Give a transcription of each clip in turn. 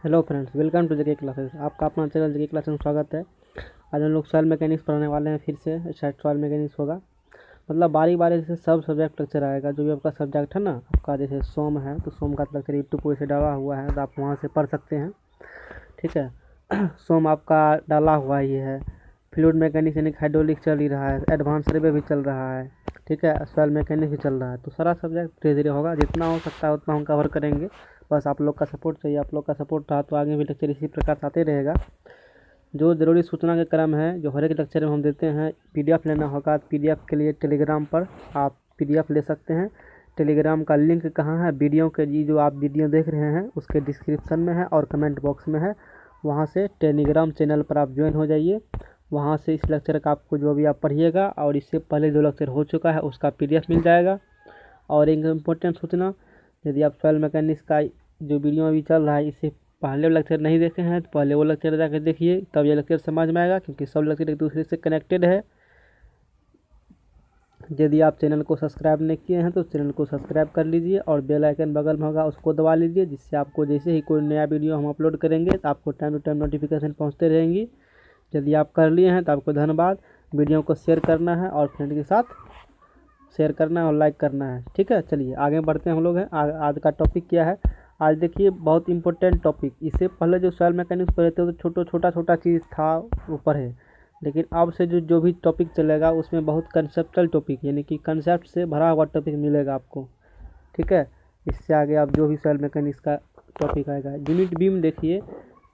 Hello friends, welcome to JK classes. आपका अपना channel जेके classes में स्वागत है। आज हम लोग सॉइल मैकेनिक्स पढ़ाने वाले हैं। फिर से शायद सॉइल मैकेनिक्स होगा, मतलब बारी बारी से सब सब्जेक्ट लेक्चर आएगा। जो भी आपका सब्जेक्ट है ना, आपका जैसे सोम है तो सोम का लेक्चर यूट्यूब पर से डाला हुआ है, तो आप वहाँ से पढ़ सकते हैं। ठीक है। सोम आपका डाला हुआ ही है। फ्लूइड मैकेनिक्स यानी हाइड्रोलिक चल ही रहा है, एडवांस सर्वे भी चल रहा है। ठीक है, सॉइल मैकेनिक्स भी चल रहा है। तो सारा सब्जेक्ट धीरे धीरे होगा, जितना हो सकता है उतना हम कवर करेंगे। बस आप लोग का सपोर्ट चाहिए। आप लोग का सपोर्ट रहा तो आगे भी लेक्चर इसी प्रकार से आते रहेगा। जो ज़रूरी सूचना के क्रम है, जो हर एक लेक्चर में हम देते हैं। पीडीएफ लेना होगा तो पीडीएफ के लिए टेलीग्राम पर आप पीडीएफ ले सकते हैं। टेलीग्राम का लिंक कहाँ है? वीडियो के जी जो आप वीडियो देख रहे हैं उसके डिस्क्रिप्शन में है और कमेंट बॉक्स में है। वहाँ से टेलीग्राम चैनल पर आप ज्वाइन हो जाइए। वहाँ से इस लेक्चर का आपको जो भी आप पढ़िएगा और इससे पहले जो लेक्चर हो चुका है उसका पीडीएफ मिल जाएगा। और एक इम्पोर्टेंट सूचना, यदि आप सॉइल मैकेनिक्स का जो वीडियो अभी चल रहा है इससे पहले लेक्चर नहीं देखे हैं तो पहले वो लेक्चर जाकर देखिए, तब ये लेक्चर समझ में आएगा, क्योंकि सब लेक्चर एक दूसरे से कनेक्टेड है। यदि आप चैनल को सब्सक्राइब नहीं किए हैं तो चैनल को सब्सक्राइब कर लीजिए और बेल आइकन बगल में होगा उसको दबा लीजिए, जिससे आपको जैसे ही कोई नया वीडियो हम अपलोड करेंगे तो आपको टाइम टू टाइम नोटिफिकेशन पहुंचते रहेंगी। यदि आप कर लिए हैं तो आपको धन्यवाद। वीडियो को शेयर करना है और फ्रेंड के साथ शेयर करना है और लाइक करना है। ठीक है, चलिए आगे बढ़ते हैं हम लोग हैं। आज का टॉपिक क्या है? आज देखिए बहुत इंपॉर्टेंट टॉपिक। इससे पहले जो सॉइल मैकेनिक्स पढ़े थे तो छोटा चीज़ था वो पढ़े, लेकिन अब से जो भी टॉपिक चलेगा उसमें बहुत कंसेप्चुअल टॉपिक यानी कि कंसेप्ट से भरा हुआ टॉपिक मिलेगा आपको। ठीक है, इससे आगे आप जो भी सॉइल मैकेनिक्स का टॉपिक आएगा। यूनिट बी में देखिए,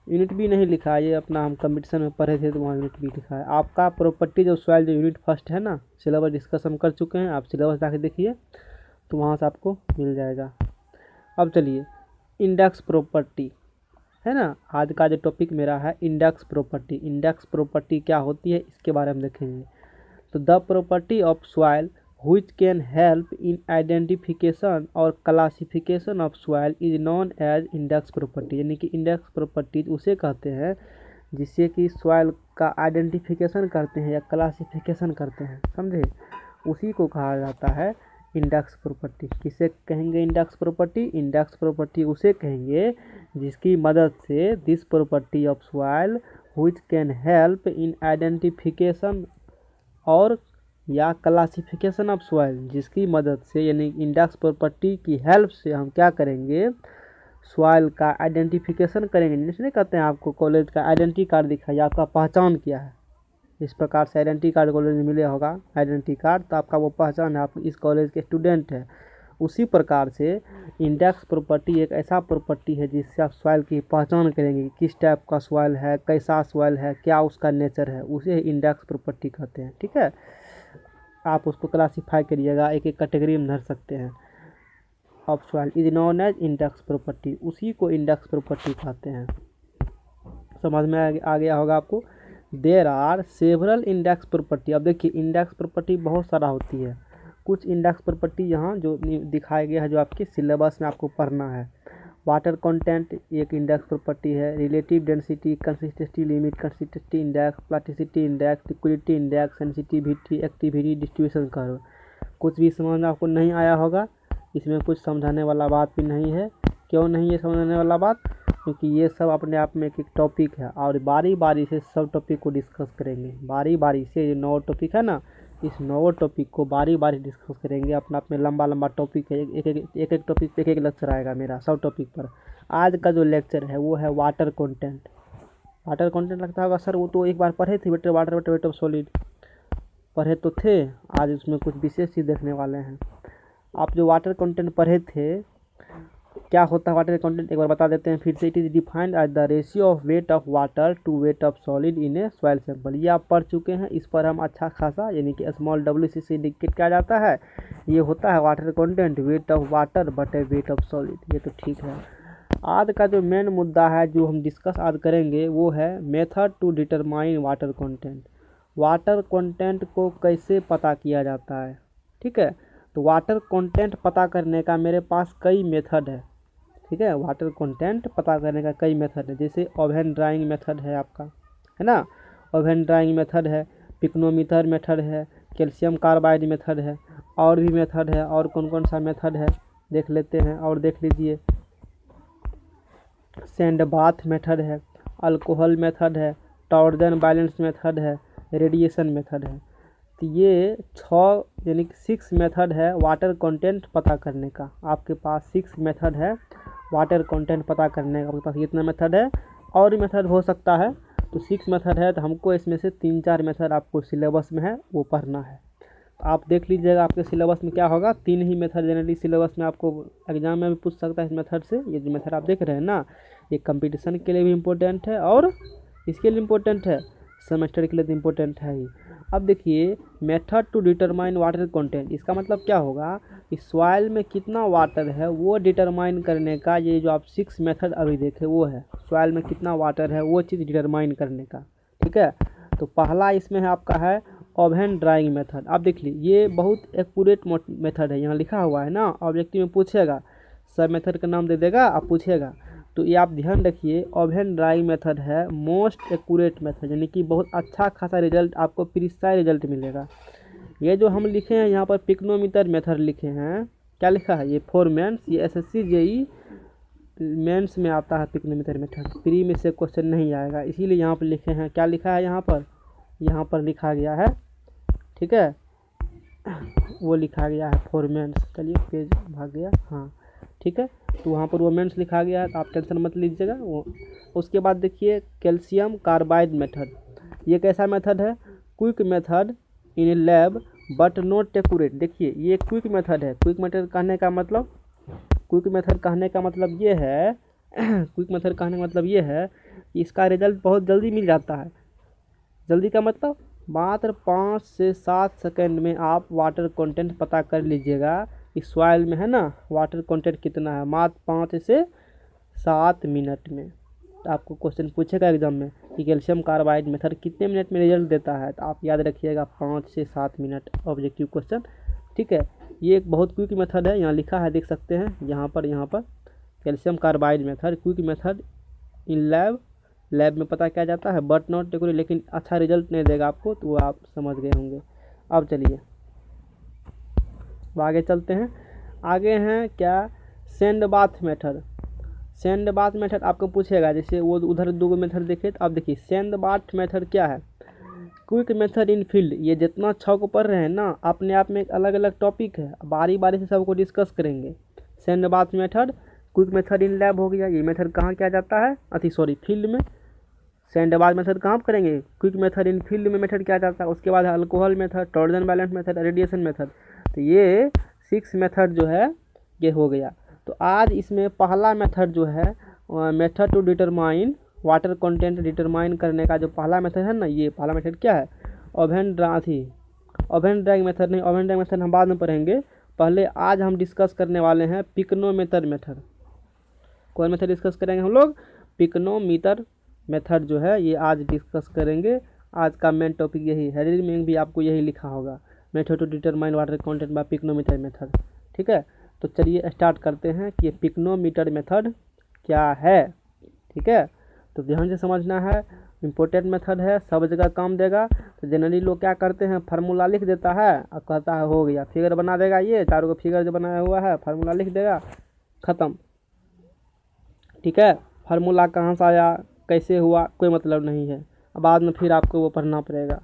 यूनिट बी नहीं लिखा है, ये अपना हम कंपटीशन में पढ़े थे तो वहाँ यूनिट बी लिखा है। आपका प्रॉपर्टी जो सॉइल जो यूनिट फर्स्ट है ना, सिलेबस डिस्कस हम कर चुके हैं। आप सिलेबस जाके देखिए तो वहाँ से आपको मिल जाएगा। अब चलिए, इंडेक्स प्रॉपर्टी है ना, आज का जो टॉपिक मेरा है इंडेक्स प्रॉपर्टी। इंडेक्स प्रॉपर्टी क्या होती है इसके बारे में देखेंगे। तो the property of soil which can help in identification और classification of soil is known as index property. यानी कि इंडेक्स प्रॉपर्टीज उसे कहते हैं जिससे कि सॉइल का आइडेंटिफिकेशन करते हैं या क्लासिफिकेशन करते हैं, समझे? उसी को कहा जाता है इंडेक्स प्रॉपर्टी। किसे कहेंगे इंडेक्स प्रॉपर्टी? इंडेक्स प्रॉपर्टी उसे कहेंगे जिसकी मदद से this property of soil which can help in identification और या क्लासिफिकेशन ऑफ सॉइल, जिसकी मदद से यानी इंडेक्स प्रॉपर्टी की हेल्प से हम क्या करेंगे? सॉइल का आइडेंटिफिकेशन करेंगे। जैसे नहीं कहते हैं आपको कॉलेज का आइडेंटिटी कार्ड दिखाइए, आपका पहचान क्या है। इस प्रकार से आइडेंटिटी कार्ड कॉलेज में मिले होगा, आइडेंटिटी कार्ड, तो आपका वो पहचान है, आप इस कॉलेज के स्टूडेंट हैं। उसी प्रकार से इंडेक्स प्रॉपर्टी एक ऐसा प्रॉपर्टी है जिससे आप सॉइल की पहचान करेंगे, किस टाइप का सॉइल है, कैसा सॉइल है, क्या उसका नेचर है, उसे इंडेक्स प्रॉपर्टी कहते हैं। ठीक है, आप उसको क्लासीफाई करिएगा, एक एक कैटेगरी में धर सकते हैं। Of soil is known as index property, उसी को इंडेक्स प्रॉपर्टी कहते हैं। समझ में आ गया होगा आपको। There are several index property. अब देखिए, इंडेक्स प्रॉपर्टी बहुत सारा होती है। कुछ इंडेक्स प्रॉपर्टी यहाँ जो दिखाया गया है, जो आपके सिलेबस में आपको पढ़ना है। वाटर कंटेंट एक इंडेक्स प्रॉपर्टी है। Relative density, consistency limit, consistency index, plasticity index, liquidity index, sensitivity, activity, distribution curve. कुछ भी समझ में आपको नहीं आया होगा, इसमें कुछ समझाने वाला बात भी नहीं है। क्यों नहीं है समझाने वाला बात? क्योंकि ये सब अपने आप में एक टॉपिक है और बारी बारी से सब टॉपिक को डिस्कस करेंगे। बारी बारी से ये 9 टॉपिक है ना, इस 9 टॉपिक को बारी बारी डिस्कस करेंगे। अपना अपने लंबा टॉपिक है, एक टॉपिक पे एक लेक्चर आएगा मेरा सब टॉपिक पर। आज का जो लेक्चर है वो है वाटर कंटेंट। वाटर कंटेंट लगता होगा सर वो तो एक बार पढ़े थे बेटे, वाटर वेट ऑफ सॉलिड पढ़े तो थे। आज उसमें कुछ विशेष चीज़ देखने वाले हैं। आप जो वाटर कंटेंट पढ़े थे, क्या होता है वाटर कंटेंट एक बार बता देते हैं फिर से। It is defined as the ratio of weight of water to weight of solid in a soil sample. ये आप पढ़ चुके हैं, इस पर हम अच्छा खासा यानी कि स्मॉल WC से इंडिकेट किया जाता है। ये होता है water content, wait of water but A wait of solid. ये तो ठीक है। आज का जो मेन मुद्दा है जो हम डिस्कस आज करेंगे वो है method to determine water content. Water content को कैसे पता किया जाता है? ठीक है, तो वाटर कंटेंट पता करने का मेरे पास कई मेथड है। ठीक है, वाटर कंटेंट पता करने का कई मेथड है। जैसे ओवन ड्राइंग मेथड है आपका, है ना, ओवन ड्राइंग मेथड है, पिक्नोमीटर मेथड है, कैल्शियम कार्बाइड मेथड है, और भी मेथड है। और कौन कौन सा मेथड है देख लेते हैं और देख लीजिए। सैंड बाथ मेथड है, अल्कोहल मेथड है, टॉर्जन बैलेंस मेथड है, रेडिएशन मेथड है। तो ये 6 यानी कि 6 मेथड है वाटर कंटेंट पता करने का। आपके पास 6 मेथड है वाटर कंटेंट पता करने का। आपके पास कितना मेथड है, और भी मेथड हो सकता है। तो 6 मेथड है, तो हमको इसमें से 3-4 मेथड आपको सिलेबस में है वो पढ़ना है। तो आप देख लीजिएगा आपके सिलेबस में क्या होगा। 3 ही मेथड जनरली सिलेबस में आपको एग्जाम में भी पूछ सकता है इस मेथड से। ये जो मेथड आप देख रहे हैं ना, ये कंपटीशन के लिए भी इम्पोर्टेंट है और इसके लिए इम्पोर्टेंट है, सेमेस्टर के लिए तो इम्पोर्टेंट है ही। अब देखिए, method to determine water content, इसका मतलब क्या होगा कि सॉइल में कितना वाटर है वो डिटरमाइन करने का। ये जो आप 6 मेथड अभी देखे वो है सॉइल में कितना वाटर है वो चीज़ डिटरमाइन करने का। ठीक है, तो पहला इसमें है आपका है ओवन ड्राइंग मेथड। आप देख लीजिए ये बहुत एक्यूरेट मेथड है, यहाँ लिखा हुआ है ना। ऑब्जेक्टिव में पूछेगा, सब मेथड का नाम दे देगा, आप पूछेगा तो ये आप ध्यान रखिए। ओवन ड्राइंग मेथड है मोस्ट एक्यूरेट मेथड, यानी कि बहुत अच्छा खासा रिजल्ट आपको प्रिसाइज रिजल्ट मिलेगा। ये जो हम लिखे हैं यहाँ पर पिक्नोमीटर मेथड लिखे हैं, क्या लिखा है ये फॉर मेंस, ये एसएससी जेई मेंस में आता है पिक्नोमीटर मेथड, प्री में से क्वेश्चन नहीं आएगा, इसीलिए यहाँ पर लिखे हैं। क्या लिखा है यहाँ पर लिखा गया है, ठीक है, वो लिखा गया है फॉर मेंस। चलिए पेज भाग गया, हाँ ठीक है, तो वहाँ पर वो मेंस लिखा गया है, तो आप टेंशन मत लीजिएगा वो। उसके बाद देखिए कैल्शियम कार्बाइड मेथड, ये कैसा मेथड है, quick method in A lab but not accurate. देखिए ये क्विक मेथड है। क्विक मेथड कहने का मतलब ये है क्विक मेथड कहने का मतलब ये है कि इसका रिजल्ट बहुत जल्दी मिल जाता है। जल्दी का मतलब मात्र 5 से 7 सेकंड में आप वाटर कंटेंट पता कर लीजिएगा। इस सॉइल में है ना वाटर कंटेंट कितना है, मात्र 5 से 7 मिनट में। तो आपको क्वेश्चन पूछेगा एग्जाम में कि कैल्शियम कार्बाइड मेथड कितने मिनट में रिजल्ट देता है, तो आप याद रखिएगा 5 से 7 मिनट, ऑब्जेक्टिव क्वेश्चन। ठीक है, ये एक बहुत क्विक मेथड है, यहाँ लिखा है देख सकते हैं, यहाँ पर calcium carbide method quick method in lab में पता किया जाता है बट नॉट एक्यूरेट, लेकिन अच्छा रिजल्ट नहीं देगा आपको, तो वो आप समझ गए होंगे। अब चलिए आगे चलते हैं। आगे हैं क्या, sand bath method. Sand bath method आपको पूछेगा, जैसे वो उधर 2 मेथड देखे, तो आप देखिए सैंड बाथ मेथड क्या है, क्विक मेथड इन फील्ड। ये जितना 6 को पढ़ रहे हैं ना, अपने आप में एक अलग अलग टॉपिक है, बारी बारी से सबको डिस्कस करेंगे। Sand bath method, quick method in lab हो गया, ये मेथड कहाँ किया जाता है, फील्ड में। सैंड बाथ मेथड कहाँ करेंगे, क्विक मेथड इन फील्ड में मेथड किया जाता है। उसके बाद alcohol method, torsion balance method, radiation method. तो ये 6 मेथड जो है ये हो गया। तो आज इसमें पहला मेथड जो है method to determine water content determine करने का जो पहला मेथड है ना, ये पहला मेथड क्या है, ओवन ड्राइंग मेथड नहीं, ओवन ड्राइंग मेथड हम बाद में पढ़ेंगे। पहले आज हम डिस्कस करने वाले हैं पिक्नोमीटर मेथड। कौन मेथड डिस्कस करेंगे हम लोग, पिक्नोमीटर मेथड जो है ये आज डिस्कस करेंगे। आज का मेन टॉपिक यही है, हेडिंग में भी आपको यही लिखा होगा, method to determine water content by pycnometer method. ठीक है, तो चलिए स्टार्ट करते हैं कि ये पिक्नोमीटर मेथड क्या है। ठीक है, तो ध्यान से समझना है, इम्पोर्टेंट मेथड है, सब जगह काम देगा। तो जनरली लोग क्या करते हैं, फार्मूला लिख देता है और कहता है हो गया, फिगर बना देगा, ये चारों का फिगर जो बनाया हुआ है फार्मूला लिख देगा, ख़त्म। ठीक है, फार्मूला कहाँ से आया, कैसे हुआ, कोई मतलब नहीं है, बाद में फिर आपको वो पढ़ना पड़ेगा।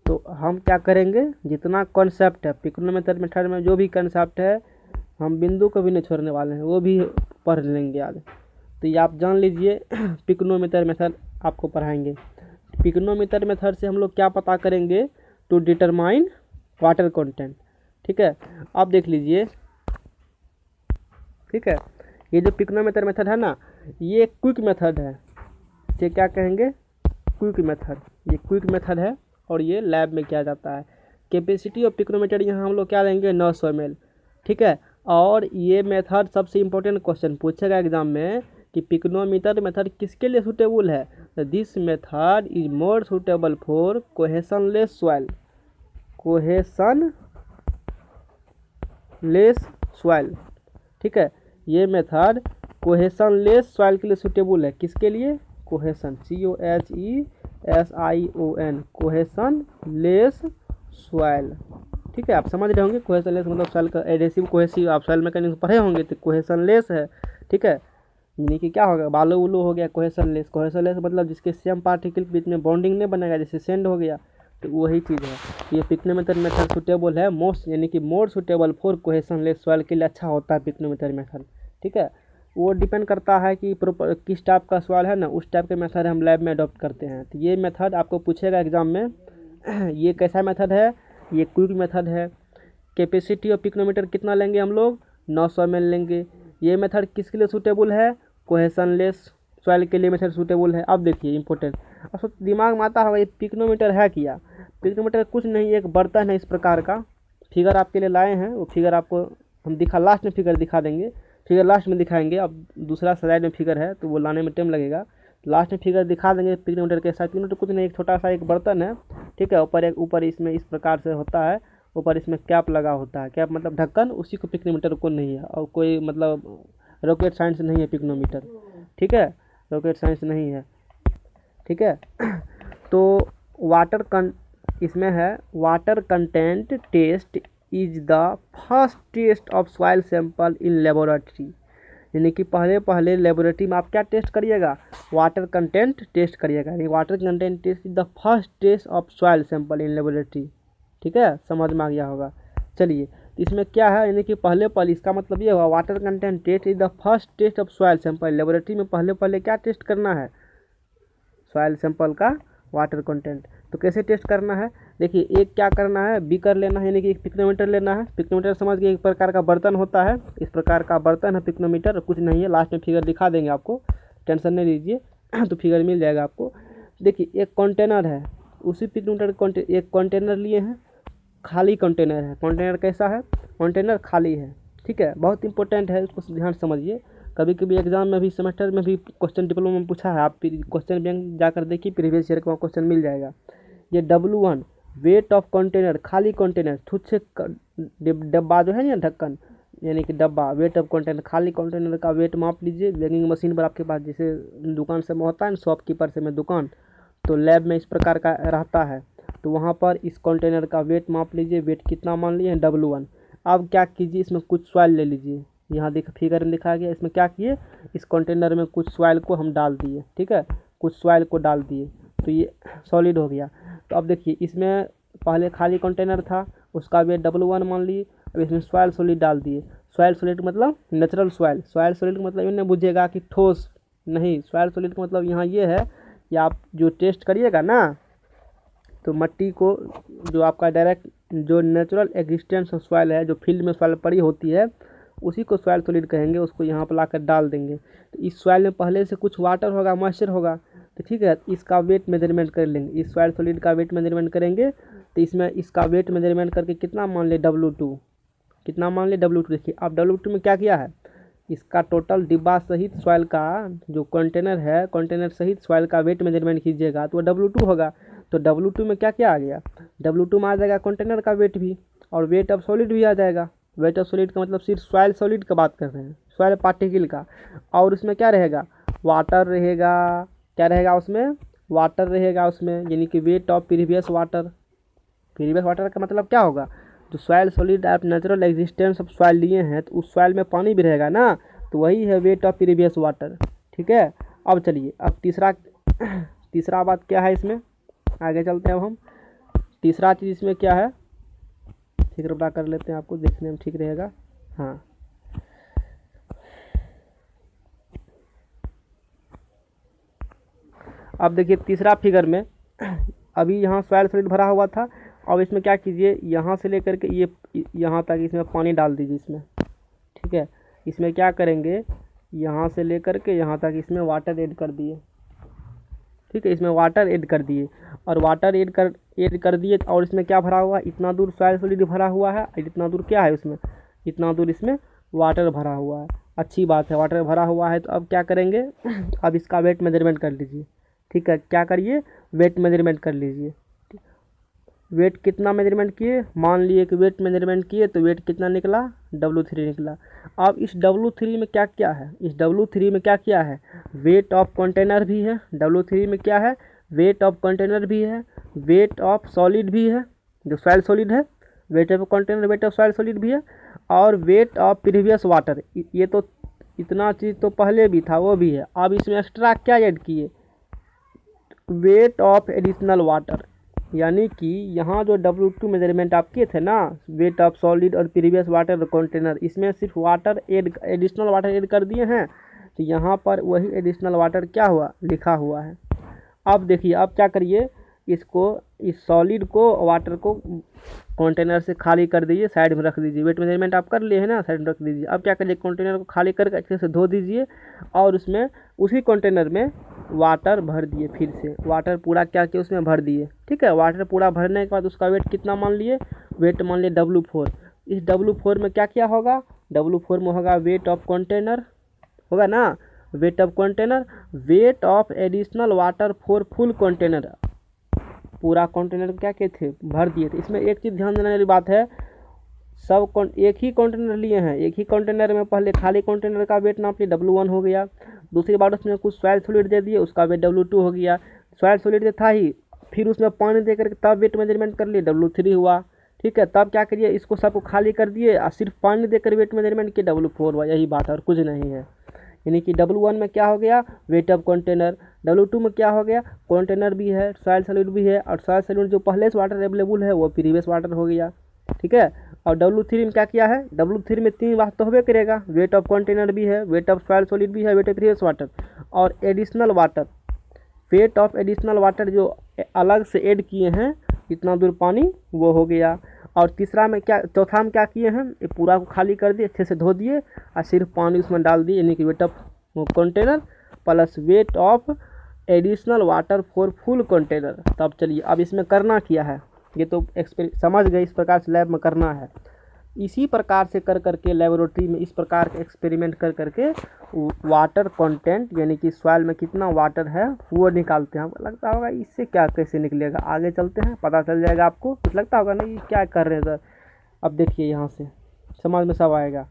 तो हम क्या करेंगे, जितना कॉन्सेप्ट है पिक्नोमीटर मेथड में, जो भी कॉन्सेप्ट है हम बिंदु को भी नहीं छोड़ने वाले हैं, वो भी पढ़ लेंगे आज। तो ये आप जान लीजिए पिक्नोमीटर मेथड आपको पढ़ाएंगे। पिक्नोमीटर मेथड से हम लोग क्या पता करेंगे, टू डिटरमाइन वाटर कंटेंट। ठीक है, आप देख लीजिए, ठीक है, ये जो पिक्नोमीटर मेथड है ना, ये क्विक मेथड है, इसे क्या कहेंगे, क्विक मेथड। ये क्विक मेथड है और ये लैब में किया जाता है। कैपेसिटी ऑफ पिक्नोमीटर यहाँ हम लोग क्या लेंगे, 900 ml। ठीक है, और ये मेथड सबसे इम्पोर्टेंट क्वेश्चन पूछेगा एग्जाम में कि पिक्नोमीटर मेथड किसके लिए सूटेबल है, this method is more suitable for cohesionless soil. Cohesionless soil, ठीक है, ये मेथड कोहेशनलेस सॉइल के लिए सूटेबल है। किसके लिए, कोहेशन, COHESION, कोहेशनलेस सॉइल। ठीक है, आप समझ रहे होंगे कोहेशनलेस मतलब सॉइल का एडेसिव कोहेसिव, आप सॉइल मैकेनिक्स पढ़े होंगे, तो कोहेशनलेस है। ठीक है, यानी कि क्या होगा, बालू उलू हो गया कोहेशनलेस। कोहेशनलेस मतलब जिसके सेम पार्टिकल के बीच में बॉन्डिंग नहीं बनेगा, जैसे सेंड हो गया, तो वही चीज़ है। ये पिक्नोमीटर मेथड सुटेबल है मोस्ट, यानी कि more suitable for cohesionless soil के लिए अच्छा होता है पिक्नोमीटर मेथड। ठीक है, वो डिपेंड करता है कि किस टाइप का सॉइल है ना, उस टाइप के मेथड हम लैब में अडॉप्ट करते हैं। तो ये मेथड आपको पूछेगा एग्जाम में ये कैसा मेथड है, ये क्विक मेथड है। कैपेसिटी ऑफ पिक्नोमीटर कितना लेंगे हम लोग, 900 ml लेंगे। ये मेथड किसके लिए सूटेबल है, कोहेशनलेस सॉइल के लिए मेथड सूटेबल है। अब देखिए इंपॉर्टेंट, अब सब दिमाग में आता होगा ये पिक्नोमीटर है क्या। पिक्नोमीटर कुछ नहीं, एक बर्तन है इस प्रकार का। फिगर आपके लिए लाए हैं, वो फिगर आपको हम लास्ट में फिगर दिखा देंगे, फिगर लास्ट में दिखाएंगे। अब दूसरा स्लाइड में फिगर है तो वो लाने में टाइम लगेगा, लास्ट में फिगर दिखा देंगे पिक्नोमीटर के साथ। पिक्नोमीटर कुछ नहीं, एक छोटा सा एक बर्तन है। ठीक है, ऊपर इसमें इस प्रकार से होता है, ऊपर इसमें कैप लगा होता है। कैप मतलब ढक्कन, उसी को पिक्नोमीटर को नहीं है। और कोई मतलब रॉकेट साइंस नहीं है पिक्नोमीटर। ठीक है, रॉकेट साइंस नहीं है। ठीक है तो इसमें है water content test is the first test of soil sample in laboratory. यानी कि पहले लेबोरेटरी में आप क्या टेस्ट करिएगा, वाटर कंटेंट टेस्ट करिएगा। यानी water content test is the first test of soil sample in laboratory. ठीक है, समझ में आ गया होगा। चलिए, इसमें क्या है, यानी कि पहले इसका मतलब ये हुआ water content test is the first test of soil sample. Laboratory में पहले क्या टेस्ट करना है, सॉइल सैंपल का वाटर कंटेंट। तो कैसे टेस्ट करना है, देखिए एक क्या करना है, बीकर लेना है, यानी कि एक पिक्नोमीटर लेना है। पिक्नोमीटर समझ गए, एक प्रकार का बर्तन होता है, इस प्रकार का बर्तन है पिक्नोमीटर, कुछ नहीं है। लास्ट में फिगर दिखा देंगे आपको, टेंशन नहीं लीजिए तो फिगर मिल जाएगा आपको। देखिए एक कंटेनर है, उसी पिक्नोमीटर एक कंटेनर लिए हैं, खाली कंटेनर है। कंटेनर कैसा है, कंटेनर खाली है। ठीक है, बहुत इंपॉर्टेंट है, उसको ध्यान समझिए। कभी कभी एग्जाम में भी, सेमेस्टर में भी क्वेश्चन डिप्लोमा में पूछा है, आप क्वेश्चन बैंक जाकर देखिए, प्रीवियस ईयर का क्वेश्चन मिल जाएगा। ये W1 वेट ऑफ कंटेनर, खाली कंटेनर, छुच्छे डब्बा जो है ना ढक्कन, यानी कि डब्बा, वेट ऑफ कंटेनर, खाली कंटेनर का वेट माप लीजिए। वेगिंग मशीन पर आपके पास, जैसे दुकान से में होता है ना, शॉपकीपर से में दुकान, तो लैब में इस प्रकार का रहता है, तो वहाँ पर इस कंटेनर का वेट माप लीजिए। वेट कितना मान लिए, W1। अब क्या कीजिए, इसमें कुछ सॉइल ले लीजिए, यहाँ फिगर में दिखाया गया। इसमें क्या किए, इस कंटेनर में कुछ सॉइल को हम डाल दिए। ठीक है, कुछ सॉइल को डाल दिए तो ये सॉलिड हो गया। तो अब देखिए, इसमें पहले खाली कंटेनर था, उसका वेट W1 मान लिए। अब इसमें सॉइल सॉलिड डाल दिए। सॉइल सॉलिड मतलब नेचुरल सॉइल। सॉइल सॉलिड मतलब इन्हें बुझेगा कि ठोस नहीं, सॉइल सॉलिड का मतलब यहाँ ये है कि आप जो टेस्ट करिएगा ना, तो मिट्टी को, जो आपका डायरेक्ट जो नेचुरल एग्जिस्टेंस ऑफ सॉइल है, जो फील्ड में सॉइल पड़ी होती है, उसी को सॉइल सॉलिड कहेंगे। उसको यहाँ पर लाकर डाल देंगे। तो इस सॉइल में पहले से कुछ वाटर होगा, मॉइस्चर होगा, तो ठीक है, इसका वेट मेजरमेंट कर लेंगे। इस सॉइल सॉलिड का वेट मेजरमेंट करेंगे, तो इसमें इसका वेट मेजरमेंट करके कितना मान ले, W2। कितना मान ले, W2। देखिए अब W2 में क्या किया है, इसका टोटल डिब्बा सहित सॉइल का जो कंटेनर है, कंटेनर सहित सॉइल का वेट मेजरमेंट कीजिएगा तो W2 होगा। तो W2 में क्या क्या आ गया, W2 में आ जाएगा कंटेनर का वेट भी, और वेट ऑफ सॉलिड भी आ जाएगा। वेट ऑफ सॉलिड का मतलब सिर्फ सॉइल सॉलिड का बात कर रहे हैं, सॉइल पार्टिकल का। और उसमें क्या रहेगा, वाटर रहेगा। क्या रहेगा उसमें, वाटर रहेगा उसमें, यानी कि weight of previous water. Previous water का मतलब क्या होगा, जो सॉइल सॉलिड आप नेचुरल एग्जिस्टेंस ऑफ सॉइल लिए हैं, तो उस सॉइल में पानी भी रहेगा ना, तो वही है वेट ऑफ प्रीवियस वाटर। ठीक है, अब चलिए, अब तीसरा बात क्या है इसमें, आगे चलते हैं अब हम। तीसरा चीज़ इसमें क्या है, ठीक रुपा कर लेते हैं, आपको देखने में ठीक रहेगा। हाँ, अब देखिए तीसरा फिगर में, अभी यहाँ सॉइल सॉलिड भरा हुआ था। अब इसमें क्या कीजिए, यहाँ से लेकर के ये यहाँ तक इसमें पानी डाल दीजिए इसमें। ठीक है, इसमें क्या करेंगे, यहाँ से लेकर के यहाँ तक इसमें वाटर ऐड कर दिए। ठीक है, इसमें वाटर ऐड कर दिए, और वाटर ऐड कर दिए, और इसमें क्या भरा हुआ है, इतना दूर सॉइल सॉलिड भरा हुआ है, और इतना दूर क्या है उसमें, इतना दूर इसमें वाटर भरा हुआ है। अच्छी बात है, वाटर भरा हुआ है। तो अब क्या करेंगे, अब इसका वेट मेजरमेंट कर लीजिए। ठीक है, क्या करिए, वेट मेजरमेंट कर लीजिए। वेट कितना मेजरमेंट किए, मान लिए कि वेट मेजरमेंट किए, तो वेट कितना निकला, W3 निकला। अब इस W3 में क्या क्या है, इस W3 में क्या क्या है, वेट ऑफ कंटेनर भी है। W3 में क्या है, वेट ऑफ कंटेनर भी है, वेट ऑफ सॉलिड भी है, जो सॉइल सॉलिड है, weight of container, weight of soil solid भी है, और वेट ऑफ प्रीवियस वाटर। ये तो इतना चीज़ तो पहले भी था, वो भी है। अब इसमें एक्स्ट्रा क्या ऐड किए, वेट ऑफ एडिशनल वाटर, यानी कि यहाँ जो W2 मेजरमेंट आप किए थे ना, वेट ऑफ सॉलिड और प्रीवियस वाटर कंटेनर, इसमें सिर्फ वाटर एडिशनल वाटर ऐड कर दिए हैं, तो यहाँ पर वही एडिशनल वाटर क्या हुआ, लिखा हुआ है। अब देखिए, अब क्या करिए, इसको, इस सॉलिड को, वाटर को कंटेनर से खाली कर दीजिए, साइड में रख दीजिए। वेट मेजरमेंट आप कर लिए हैं ना, साइड में रख दीजिए। अब क्या करिए, कंटेनर को खाली करके अच्छे से धो दीजिए और उसमें, उसी कंटेनर में वाटर भर दिए। फिर से वाटर पूरा क्या किया, उसमें भर दिए। ठीक है, वाटर पूरा भरने के बाद उसका वेट कितना मान लिए, वेट मान लिए W4। इस W4 में क्या क्या होगा, W4 में होगा वेट ऑफ कंटेनर, होगा ना, weight of container, weight of additional water for full container, पूरा कंटेनर क्या किए थे, भर दिए थे। इसमें एक चीज़ ध्यान देने वाली बात है, सब एक ही कंटेनर लिए हैं, एक ही कंटेनर में पहले खाली कंटेनर का वेट नाप लिए, W1 हो गया। दूसरी बात, उसमें कुछ सॉइल सॉलिड दे दिए, उसका वेट W2 हो गया। सॉइल सॉलिड था ही, फिर उसमें पानी दे करके तब वेट मेजरमेंट कर लिए, W3 हुआ। ठीक है, तब क्या करिए, इसको सबको खाली कर दिए और सिर्फ पानी देकर वेट मेजरमेंट किए, W4 हुआ। यही बात है और कुछ नहीं है। यानी कि W1 में क्या हो गया, वेट ऑफ कंटेनर, W2 में क्या हो गया, कंटेनर भी है, सॉइल सॉलिड भी है, और सॉइल सॉलिड जो पहले से वाटर अवेलेबल है वो प्रीवियस वाटर हो गया। ठीक है, और W3 में क्या किया है, W3 में 3 बात तो होबे करेगा, वेट ऑफ कंटेनर भी है, वेट ऑफ सॉइल सॉलिड भी है, वेट ऑफ प्रीवियस वाटर, और additional water, weight of additional water जो अलग से ऐड किए हैं इतना दूर पानी, वो हो गया। और तीसरा में क्या, चौथा में क्या किए हैं, ये पूरा को खाली कर दिए, अच्छे से धो दिए और सिर्फ पानी उसमें डाल दिए, यानी कि weight of container plus weight of additional water for full container. तब चलिए, अब इसमें करना क्या है, ये तो समझ गए, इस प्रकार से लैब में करना है। इसी प्रकार से कर करके लेबोरेटरी में इस प्रकार के एक्सपेरिमेंट कर करके वाटर कंटेंट, यानी कि सॉइल में कितना वाटर है वो निकालते हैं। आपको लगता होगा इससे क्या कैसे निकलेगा, आगे चलते हैं पता चल जाएगा आपको। कुछ लगता होगा नहीं क्या कर रहे हैं सर, अब देखिए यहाँ से समझ में सब आएगा।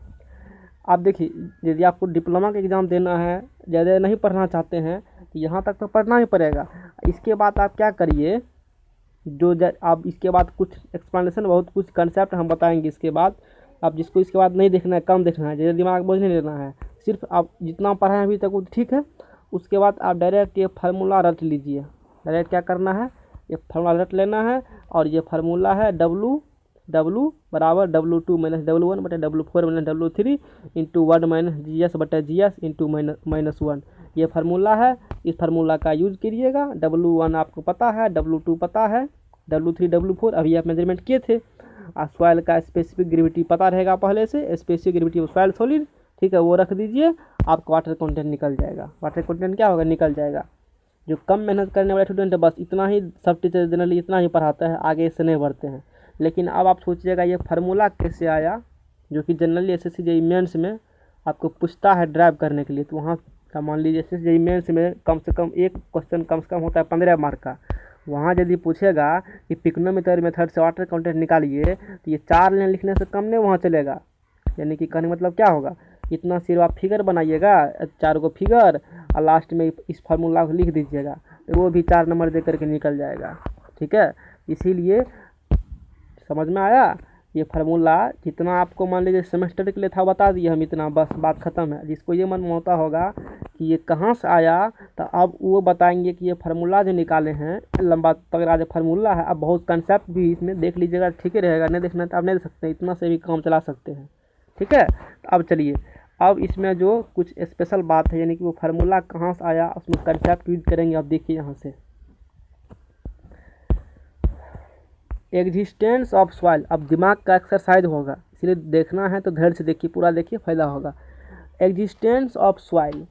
आप देखिए, यदि आपको डिप्लोमा का एग्ज़ाम देना है, ज़्यादा नहीं पढ़ना चाहते हैं तो यहाँ तक तो पढ़ना ही पड़ेगा। इसके बाद आप क्या करिए, आप इसके बाद कुछ एक्सप्लेनेशन, बहुत कुछ कंसेप्ट हम बताएंगे इसके बाद। आप जिसको इसके बाद नहीं देखना है, कम देखना है, ज़्यादा दिमाग बोझ नहीं लेना है, सिर्फ आप जितना पढ़ा है अभी तक वो ठीक है। उसके बाद आप डायरेक्ट ये फार्मूला रट लीजिए। डायरेक्ट क्या करना है, ये फार्मूला रट लेना है, और ये फार्मूला है W बराबर W2 माइनस W1 बटे W4 minus W3 into 1 minus GS बटे GS इंटू -1। ये फार्मूला है, इस फार्मूला का यूज करिएगा। W1 आपको पता है, W2 पता है, W3 W4 अभी आप मेजरमेंट किए थे। और सॉइल का स्पेसिफिक ग्रेविटी पता रहेगा पहले से, specific gravity of soil solid, ठीक है, वो रख दीजिए, आपका वाटर कंटेंट निकल जाएगा। वाटर कंटेंट क्या होगा, निकल जाएगा। जो कम मेहनत करने वाले स्टूडेंट है, बस इतना ही, सब टीचर जनरली इतना ही पढ़ाता है, आगे इससे नहीं बढ़ते हैं। लेकिन अब आप सोचिएगा ये फार्मूला कैसे आया, जो कि जनरली SSC JEE मेंस में आपको पूछता है ड्राइव करने के लिए। तो वहाँ का मान लीजिए SSC JEE मेंस में कम से कम एक क्वेश्चन कम से कम होता है 15 मार्क का। वहाँ यदि पूछेगा कि पिक्नोमीटर मेथड से वाटर कंटेंट निकालिए, तो ये 4 लाइन लिखने से कम नहीं वहाँ चलेगा। यानी कि कहने मतलब क्या होगा, इतना सिर्फ आप फिगर बनाइएगा, 4 को फिगर, और लास्ट में इस फार्मूला को लिख दीजिएगा, तो वो भी 4 नंबर दे करके निकल जाएगा। ठीक है, इसीलिए समझ में आया। ये फार्मूला जितना आपको मान लीजिए सेमेस्टर के लिए था बता दिए हम, इतना बस बात ख़त्म है। जिसको ये मन में होता होगा कि ये कहाँ से आया, तो अब वो बताएंगे कि ये फार्मूला जो निकाले हैं, लंबा तगड़ा जो फार्मूला है। अब बहुत कंसेप्ट भी इसमें देख लीजिएगा, ठीक ही रहेगा। नहीं देखना तो आप नहीं देख सकते, इतना से भी काम चला सकते हैं। ठीक है, तो अब चलिए, अब इसमें जो कुछ स्पेशल बात है, यानी कि वो फार्मूला कहाँ से आया, उसमें कंसेप्ट यूज करेंगे। अब देखिए यहाँ से, एग्जिस्टेंस ऑफ सॉइल। अब दिमाग का एक्सरसाइज होगा, इसलिए देखना है तो धैर्य से देखिए, पूरा देखिए, फायदा होगा। एग्जिस्टेंस ऑफ सॉइल,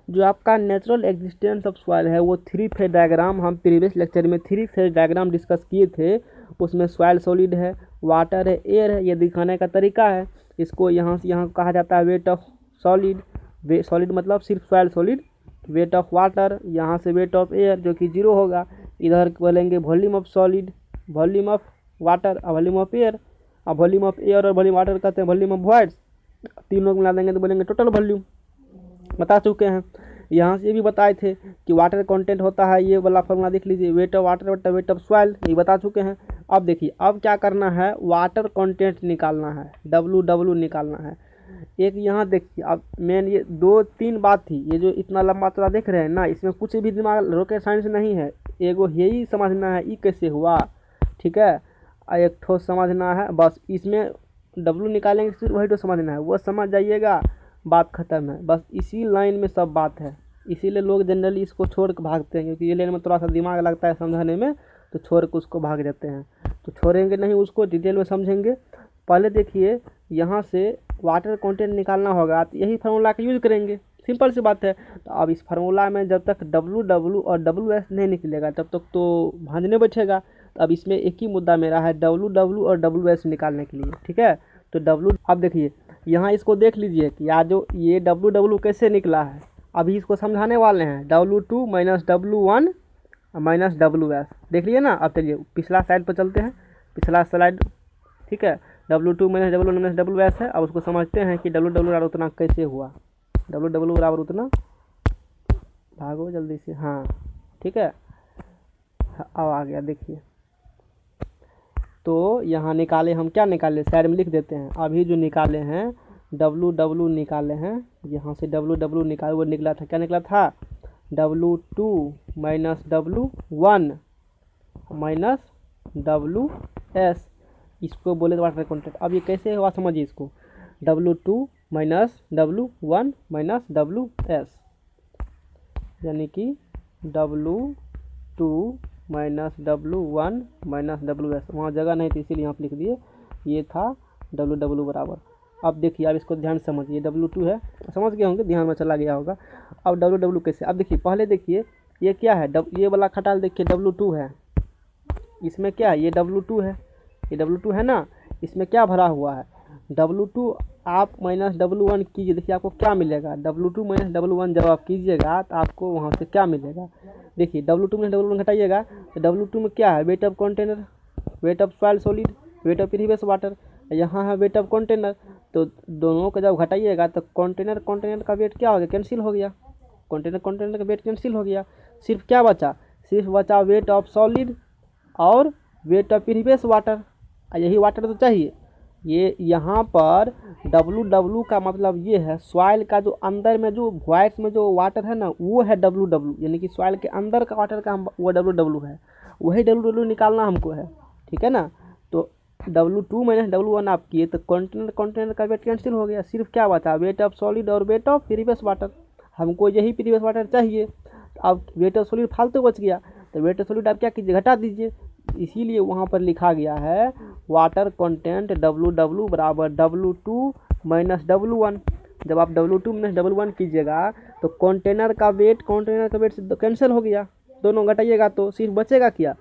जो आपका नेचुरल एग्जिस्टेंस ऑफ सॉइल है, वो 3 फेज डायग्राम हम प्रीवियस लेक्चर में 3 फेज डायग्राम डिस्कस किए थे। उसमें सॉइल सॉलिड है, वाटर है, एयर है, ये दिखाने का तरीका है। इसको यहाँ से यहाँ कहा जाता है वेट ऑफ सॉलिड, सॉलिड मतलब सिर्फ soil solid, wait of water, यहाँ से वेट ऑफ एयर जो कि 0 होगा। इधर बोलेंगे volume of solid, volume of water और वॉल्यूम ऑफ एयर। अब वॉल्यूम ऑफ एयर और वॉल्यूम वाटर कहते हैं वॉल्यूम ऑफ वॉइड्स, तीनों को मिला देंगे तो बोलेंगे टोटल वॉल्यूम। बता चुके हैं। यहाँ से ये भी बताए थे कि वाटर कंटेंट होता है, ये वाला फॉर्मूला देख लीजिए, वेट ऑफ वाटर बटा वेट ऑफ सॉइल, ये बता चुके हैं। अब देखिए, अब क्या करना है, वाटर कंटेंट निकालना है, W निकालना है। एक यहाँ देखिए, अब मेन ये 2-3 बात थी, ये जो इतना लंबा चौड़ा देख रहे हैं ना, इसमें कुछ भी दिमाग रॉकेट साइंस नहीं है। एगो यही समझना है ये कैसे हुआ, ठीक है। एक ठोस समझना है बस, इसमें डब्लू निकालेंगे सिर्फ वही तो समझना है, वो समझ जाइएगा, बात ख़त्म है। बस इसी लाइन में सब बात है, इसीलिए लोग जनरली इसको छोड़ के भागते हैं, क्योंकि ये लाइन में थोड़ा सा दिमाग लगता है समझाने में, तो छोड़ के उसको भाग जाते हैं। तो छोड़ेंगे नहीं, उसको डिटेल में समझेंगे। पहले देखिए, यहाँ से वाटर कंटेंट निकालना होगा तो यही फार्मूला का यूज़ करेंगे, सिंपल सी बात है। तो अब इस फार्मूला में जब तक डब्लू और WS नहीं निकलेगा तब तक तो भांज नहीं बैठेगा। तो अब इसमें एक ही मुद्दा मेरा है, डब्लू और WS निकालने के लिए, ठीक है। तो डब्लू, अब देखिए यहाँ इसको देख लीजिए कि या जो ये डब्लू कैसे निकला है, अभी इसको समझाने वाले हैं। W2 - W1 - WS देख लीजिए ना। अब चलिए पिछला स्लाइड पर चलते हैं, पिछला स्लाइड, ठीक है। W2 - W1 - WS है। अब उसको समझते हैं कि डब्लू बराबर उतना कैसे हुआ। डब्लू बराबर उतना, भागो जल्दी से, हाँ ठीक है। अब आ गया देखिए, तो यहाँ निकाले हम, क्या निकाले साइड में लिख देते हैं। अभी जो निकाले हैं डब्लू निकाले हैं, यहाँ से डब्लू निकाले, वो निकला था, क्या निकला था, W2 - W1 - WS, इसको बोले वाटर कंटेंट। अब ये कैसे हुआ समझिए इसको, W2 - W1 - WS, यानी कि W2 - W1 - WS, वहाँ जगह नहीं थी इसीलिए यहाँ पे लिख दिए, ये था डब्लू बराबर। अब देखिए, अब इसको ध्यान से समझिए, W2 है, समझ गए होंगे, ध्यान में चला गया होगा। अब डब्लू कैसे, अब देखिए पहले देखिए ये क्या है, ये वाला खटाल देखिए W2 है, इसमें क्या है, ये W2 है, ये W2 है ना, इसमें क्या भरा हुआ है W2। आप -W1 कीजिए, देखिए आपको क्या मिलेगा, W2 - W1 जब आप कीजिएगा तो आपको वहाँ से क्या मिलेगा। देखिए W2 - W1 घटाइएगा तो W2 में क्या है, weight of container, weight of soil solid, weight of previous water, यहाँ है वेट ऑफ कंटेनर। तो दोनों का जब घटाइएगा तो कंटेनर का वेट क्या हो गया, कैंसिल हो गया, कंटेनर का वेट कैंसिल हो गया। सिर्फ क्या बचा, सिर्फ बचा वेट ऑफ सॉलिड और वेट ऑफ प्रीवियस वाटर, यही वाटर तो चाहिए। ये यहाँ पर डब्लू का मतलब ये है, सॉइल का जो अंदर में जो वॉइड्स में जो वाटर है ना, वो है डब्लू, यानी कि सॉइल के अंदर का वाटर का वो डब्लू है, वही डब्लू निकालना हमको है, ठीक है ना। तो W2 - W1 आप किए तो कंटेनर का वेट कैंसिल हो गया, सिर्फ क्या बचा, वेट ऑफ सॉलिड और वेट ऑफ प्रीवियस वाटर, हमको यही प्रीवियस वाटर चाहिए। अब वेट ऑफ सॉलिड फालतू बच गया, तो वेट ऑफ सॉलिड आप क्या कीजिए, घटा दीजिए। इसीलिए वहाँ पर लिखा गया है वाटर कंटेंट W बराबर W2 - W1। जब आप W2 - W1 कीजिएगा तो कंटेनर का वेट से कैंसिल हो गया, दोनों घटाइएगा तो सिर्फ बचेगा क्या,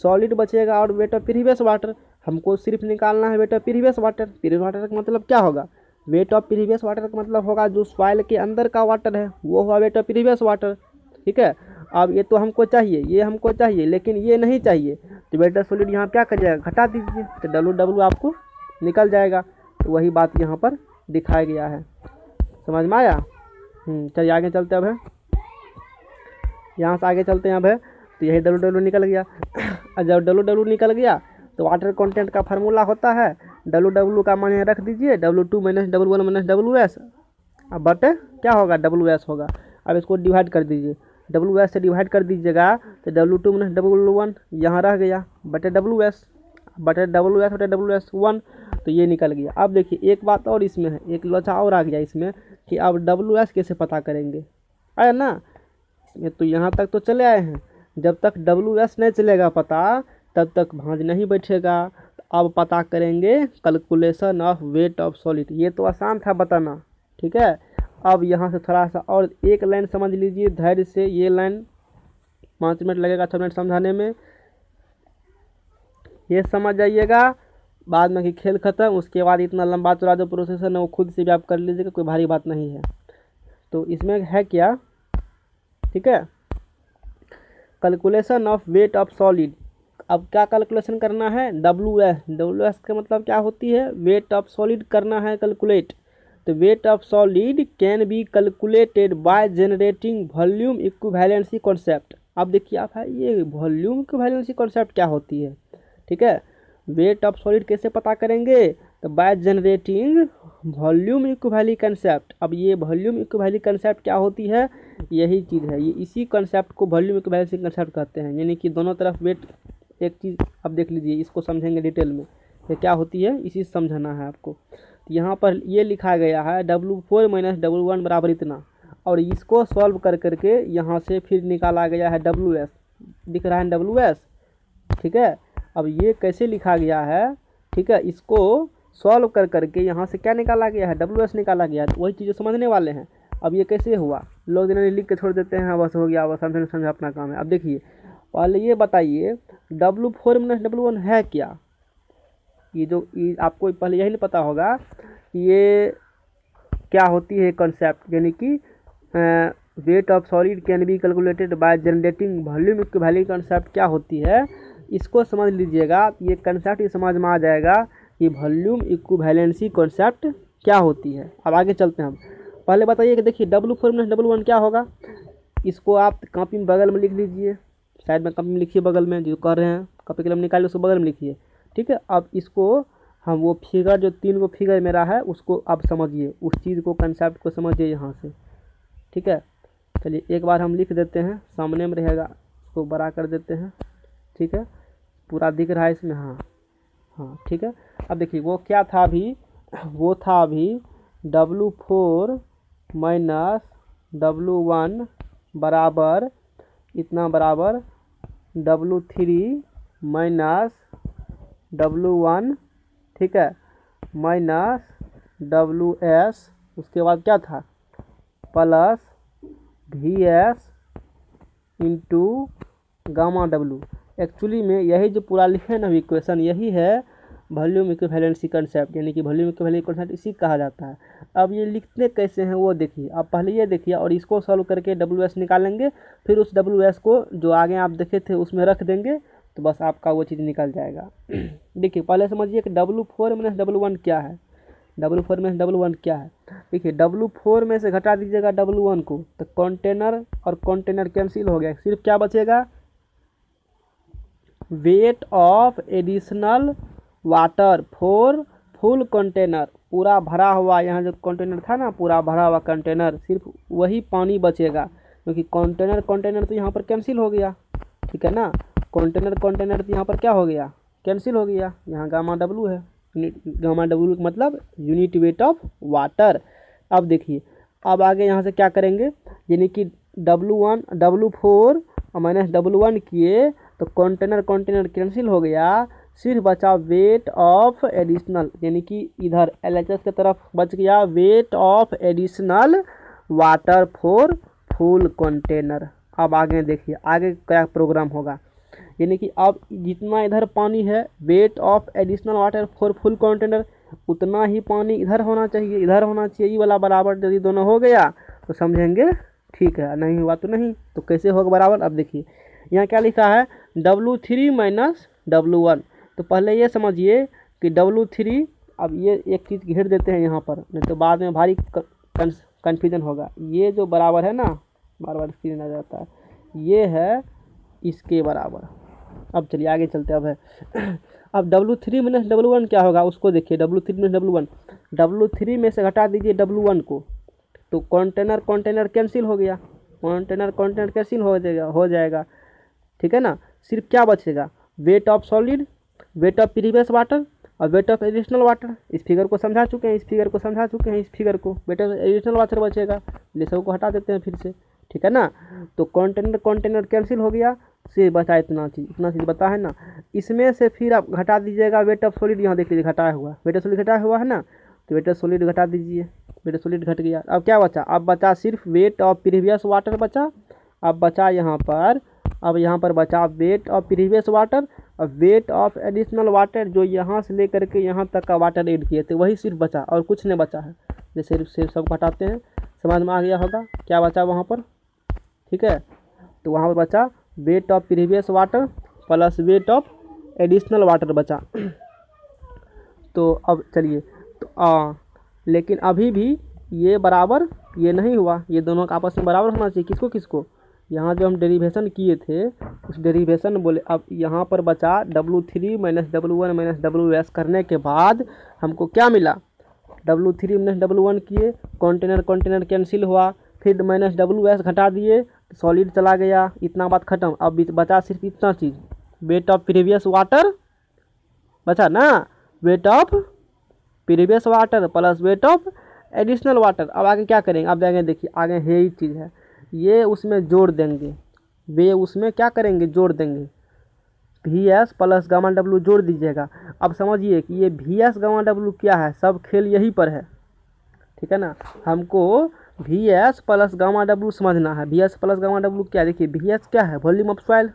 सॉलिड बचेगा और वेट ऑफ प्रीवियस वाटर। हमको सिर्फ निकालना है weight of previous water. Previous water का मतलब क्या होगा, वेट ऑफ प्रीवियस वाटर का मतलब होगा जो सॉइल के अंदर का वाटर है, वो हुआ वेट ऑफ प्रीवियस वाटर, ठीक है। अब ये तो हमको चाहिए, ये हमको चाहिए, लेकिन ये नहीं चाहिए, तो वेट ऑफ सॉलिड यहाँ क्या करिएगा, घटा दीजिए, तो डब्लू आपको निकल जाएगा। तो वही बात यहाँ पर दिखाया गया है, समझ में आया। चलिए आगे चलते अब है, यहाँ से आगे चलते हैं अब है। तो यही डब्लू निकल गया। और जब डब्लू निकल गया तो वाटर कंटेंट का फार्मूला होता है, डब्लू का मान रख दीजिए, W2 - W1 - WS, अब बटे क्या होगा, WS होगा। अब इसको डिवाइड कर दीजिए, WS से डिवाइड कर दीजिएगा तो W2 - W1 यहाँ रह गया, बटे WS बटे WS1, तो ये निकल गया। अब देखिए एक बात और इसमें है, एक लोचा और आ गया इसमें कि अब WS कैसे पता करेंगे, आया ना इसमें। तो यहाँ तक तो चले आए हैं, जब तक WS नहीं चलेगा पता तब तक भांज नहीं बैठेगा। तो अब पता करेंगे calculation of weight of solid, ये तो आसान था बताना, ठीक है। अब यहाँ से थोड़ा सा और एक लाइन समझ लीजिए धैर्य से, ये लाइन 5 मिनट लगेगा, 6 मिनट समझाने में, ये समझ जाइएगा, बाद में कि खेल खत्म। उसके बाद इतना लंबा चौड़ा जो प्रोसेस है ना वो खुद से भी आप कर लीजिएगा, कोई भारी बात नहीं है। तो इसमें है क्या, ठीक है, calculation of weight of solid. अब क्या कैलकुलेशन करना है, WS का मतलब क्या होती है, वेट ऑफ सॉलिड करना है कैलकुलेट। तो wait of solid can be calculated by generating volume equivalency concept. अब देखिए आप है, ये वॉल्यूम इक्विवेलेंसी कॉन्सेप्ट क्या होती है, ठीक है। वेट ऑफ सॉलिड कैसे पता करेंगे, तो by generating volume equivalent concept. अब ये वॉल्यूम इक्विवेलेंट कंसेप्ट क्या होती है, यही चीज़ है, ये इसी कंसेप्ट को वॉल्यूम इक्विवेलेंट कंसेप्ट कहते हैं। यानी कि दोनों तरफ वेट, एक चीज़ अब देख लीजिए, इसको समझेंगे डिटेल में, ये क्या होती है इसी से समझना है आपको। तो यहाँ पर ये लिखा गया है W4 - W1 बराबर इतना, और इसको सॉल्व कर करके यहाँ से फिर निकाला गया है WS, दिख रहा है WS, ठीक है। अब ये कैसे लिखा गया है, ठीक है, इसको सॉल्व कर करके यहाँ से क्या निकाला गया है, WS निकाला गया है। तो वही चीज़ें समझने वाले हैं। अब ये कैसे हुआ, लोग दिन लिख के छोड़ देते हैं, बस हो गया, बस समझ अपना काम है। अब देखिए पहले ये बताइए W4 - W1 है क्या। ये जो आपको पहले यही नहीं पता होगा कि ये क्या होती है कंसेप्ट, यानी कि wait of solid can be calculated by generating volume equivalent concept क्या होती है, इसको समझ लीजिएगा। ये कंसेप्ट ही समझ में आ जाएगा कि वॉल्यूम इक्विवेलेंसी कंसेप्ट क्या होती है। अब आगे चलते हैं हम। पहले बताइए कि देखिए W4 - W1 क्या होगा, इसको आप कॉपी में बगल में लिख लीजिए, साइड में कॉपी में लिखिए, बगल में जो कर रहे हैं कॉपी कलम निकालिए उसको बगल में लिखिए, ठीक है। अब इसको हम वो फिगर जो 3 गो फिगर मेरा है उसको आप समझिए, उस चीज़ को कंसेप्ट को समझिए यहाँ से, ठीक है। चलिए एक बार हम लिख देते हैं, सामने में रहेगा, उसको बड़ा कर देते हैं, ठीक है, पूरा दिख रहा है इसमें, हाँ हाँ ठीक है। अब देखिए वो क्या था अभी, वो था अभी W4 - W1 बराबर इतना बराबर W3 - W1, ठीक है, माइनस WS, उसके बाद क्या था plus VS into gamma W। Actually में यही जो पूरा लिखे ना इक्वेशन, यही है वॉल्यूम इक्विवेलेंसी कंसेप्ट, यानी कि वॉल्यूम इक्विवेलेंट कंसेप्ट इसी कहा जाता है। अब ये लिखते कैसे हैं वो देखिए, आप पहले ये देखिए और इसको सॉल्व करके WS निकालेंगे, फिर उस WS को जो आगे आप देखे थे उसमें रख देंगे, तो बस आपका वो चीज़ निकल जाएगा। देखिए पहले समझिए कि W4 - W1 क्या है, W4 - W1 क्या है। देखिए W4 में से घटा दीजिएगा W1 को, तो कंटेनर और कंटेनर कैंसिल हो गया, सिर्फ क्या बचेगा, weight of additional water for full container, पूरा भरा हुआ, यहाँ जो कंटेनर था ना पूरा भरा हुआ कंटेनर, सिर्फ वही पानी बचेगा, क्योंकि कंटेनर तो यहाँ पर कैंसिल हो गया, ठीक है ना। कंटेनर तो यहाँ पर क्या हो गया, कैंसिल हो गया, यहाँ गामा W है, गामा W मतलब यूनिट वेट ऑफ वाटर। अब देखिए अब आगे यहाँ से क्या करेंगे, यानी कि W4 - W1 किए तो कंटेनर कैंसिल हो गया, सिर्फ बचा वेट ऑफ एडिशनल, यानी कि इधर LHS की तरफ बच गया weight of additional water for full container. अब आगे देखिए आगे क्या प्रोग्राम होगा, यानी कि अब जितना इधर पानी है weight of additional water for full container, उतना ही पानी इधर होना चाहिए, इधर होना चाहिए, ये वाला बराबर। यदि दोनों हो गया तो समझेंगे ठीक है, नहीं हुआ तो नहीं। तो कैसे होगा बराबर, अब देखिए यहाँ क्या लिखा है W3 - W1। तो पहले ये समझिए कि W3, अब ये एक चीज़ घेर देते हैं यहाँ पर, नहीं तो बाद में भारी कन्फ्यूजन होगा। ये जो बराबर है ना, बार बार स्क्रीन आ जाता है, ये है इसके बराबर। अब चलिए आगे चलते हैं। अब है अब W3 - W1 क्या होगा उसको देखिए, W3 - W1, W3 में से घटा दीजिए W1 को, तो कंटेनर कैंसिल हो गया, कंटेनर कैंसिल हो जाएगा, ठीक है ना। सिर्फ क्या बचेगा, wait of solid, weight of previous water और वेट ऑफ एडिशनल वाटर। इस फिगर को समझा चुके हैं, इस फिगर को वेट ऑफ एडिशनल वाटर बचेगा, ये सब को हटा देते हैं फिर से, ठीक है ना। तो कंटेनर कैंसिल हो गया, सिर्फ बचा इतना चीज़ बता है ना। इसमें से फिर आप घटा दीजिएगा वेट ऑफ सॉलिड, यहाँ देख लीजिए घटाया हुआ, वेट ऑफ सॉलिड घटाया हुआ है ना, तो वेट ऑफ सॉलिड घटा दीजिए, वेट ऑफ सॉलिड घट गया। अब क्या बचा, अब बचा सिर्फ वेट ऑफ प्रीवियस वाटर बचा। अब बचा यहाँ पर बचा वेट ऑफ प्रीवियस वाटर और वेट ऑफ एडिशनल वाटर, जो यहाँ से लेकर के यहाँ तक का वाटर ऐड किए थे वही सिर्फ बचा, और कुछ नहीं बचा है। जैसे सिर्फ सब घटाते हैं, समझ में आ गया होगा क्या बचा वहाँ पर, ठीक है। तो वहाँ पर बचा weight of previous water plus weight of additional water बचा। तो अब चलिए, तो लेकिन अभी भी ये बराबर ये नहीं हुआ, ये दोनों का आपस में बराबर होना चाहिए, किसको यहाँ जो हम डेरिवेशन किए थे उस डेरिवेशन बोले, अब यहाँ पर बचा W3 minus W1 minus WS करने के बाद हमको क्या मिला, W3 माइनस W1 किए, कंटेनर कंटेनर कैंसिल हुआ, फिर माइनस WS घटा दिए, सॉलिड चला गया, इतना बात खत्म। अब बचा सिर्फ इतना चीज़, वेट ऑफ प्रीवियस वाटर बचा ना, weight of previous water plus weight of additional water. अब आगे क्या करेंगे, अब देंगे, देखिए आगे यही चीज़ है, ये उसमें जोड़ देंगे, वे उसमें क्या करेंगे, जोड़ देंगे, VS प्लस गामा W जोड़ दीजिएगा। अब समझिए कि ये VS गामा W क्या है, सब खेल यहीं पर है, ठीक है ना। हमको VS प्लस गामा W समझना है। VS प्लस गामा W क्या, देखिए VS क्या है, वॉल्यूम ऑफ सॉइल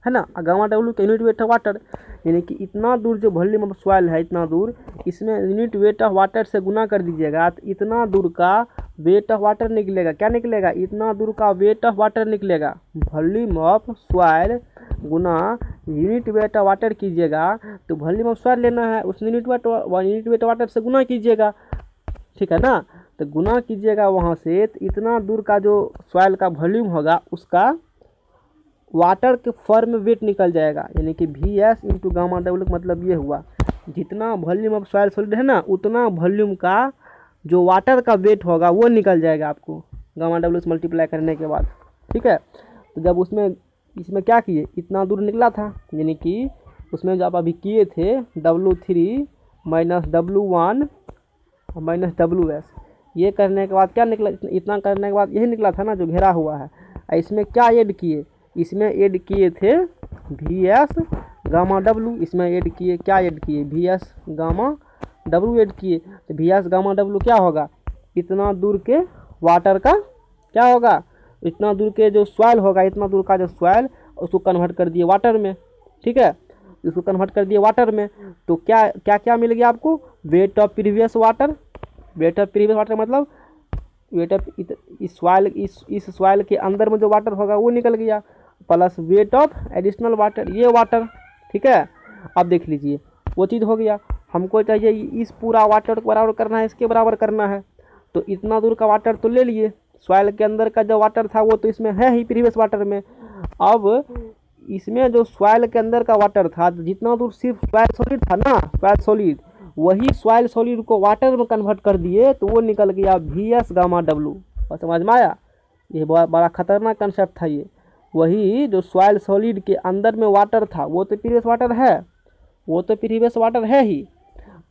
है ना, गामा W का यूनिट वेट ऑफ वाटर, यानी कि इतना दूर जो वॉल्यूम ऑफ सॉइल है, इतना दूर, इसमें यूनिट वेट ऑफ वाटर से गुना कर दीजिएगा तो इतना दूर का वेट ऑफ वाटर निकलेगा। क्या निकलेगा, इतना दूर का वेट ऑफ वाटर निकलेगा। Volume of soil Guna unit weight of water कीजिएगा तो वॉल्यूम ऑफ सॉइल लेना है, उस यूनिट वेट वाटर से गुना कीजिएगा, ठीक है ना। तो गुना कीजिएगा वहाँ से, तो इतना दूर का जो सॉइल का वॉल्यूम होगा उसका वाटर के फॉर्म में वेट निकल जाएगा, यानी कि VS इंटू गामा W का मतलब ये हुआ, जितना वॉल्यूम ऑफ सॉइल सॉलिड है ना उतना वॉल्यूम का जो वाटर का वेट होगा वो निकल जाएगा आपको गामा W से मल्टीप्लाई करने के बाद, ठीक है। तो जब इसमें क्या किए, इतना दूर निकला था, यानी कि उसमें जब अभी किए थे W3 minus W1 minus WS, ये करने के बाद क्या निकला, इतना करने के बाद यही निकला था ना जो घेरा हुआ है। इसमें क्या ऐड किए, इसमें ऐड किए थे VS गामा W, इसमें ऐड किए, क्या ऐड किए, VS गामा W ऐड किए। तो VS गामा W क्या होगा, इतना दूर के वाटर का क्या होगा, इतना दूर के जो सॉइल होगा, इतना दूर का जो सॉइल उसको कन्वर्ट कर दिए वाटर में, ठीक है, इसको कन्वर्ट कर दिए वाटर में। तो क्या क्या क्या मिल गया आपको, weight of previous water, weight of previous water मतलब वेट ऑफ इस सॉइल के अंदर में जो वाटर होगा वो निकल गया, plus weight of additional water, ये वाटर, ठीक है। अब देख लीजिए वो चीज़ हो गया, हमको चाहिए इस पूरा वाटर को बराबर करना है, इसके बराबर करना है। तो इतना दूर का वाटर तो ले लिए, सॉइल के अंदर का जो वाटर था वो तो इसमें है ही प्रीवियस वाटर में। अब इसमें जो सॉइल के अंदर का वाटर था, जितना दूर सिर्फ सॉइल सॉलिड था ना, सॉइल सॉलिड, वही सॉइल सॉलिड को वाटर में कन्वर्ट कर दिए तो वो निकल गया VS गामा W। और समझ में आया, ये बहुत बड़ा खतरनाक कंसेप्ट था ये। वही जो सॉइल सॉलिड के अंदर में वाटर था वो तो प्रीवियस वाटर है, वो तो प्रीवियस वाटर है ही।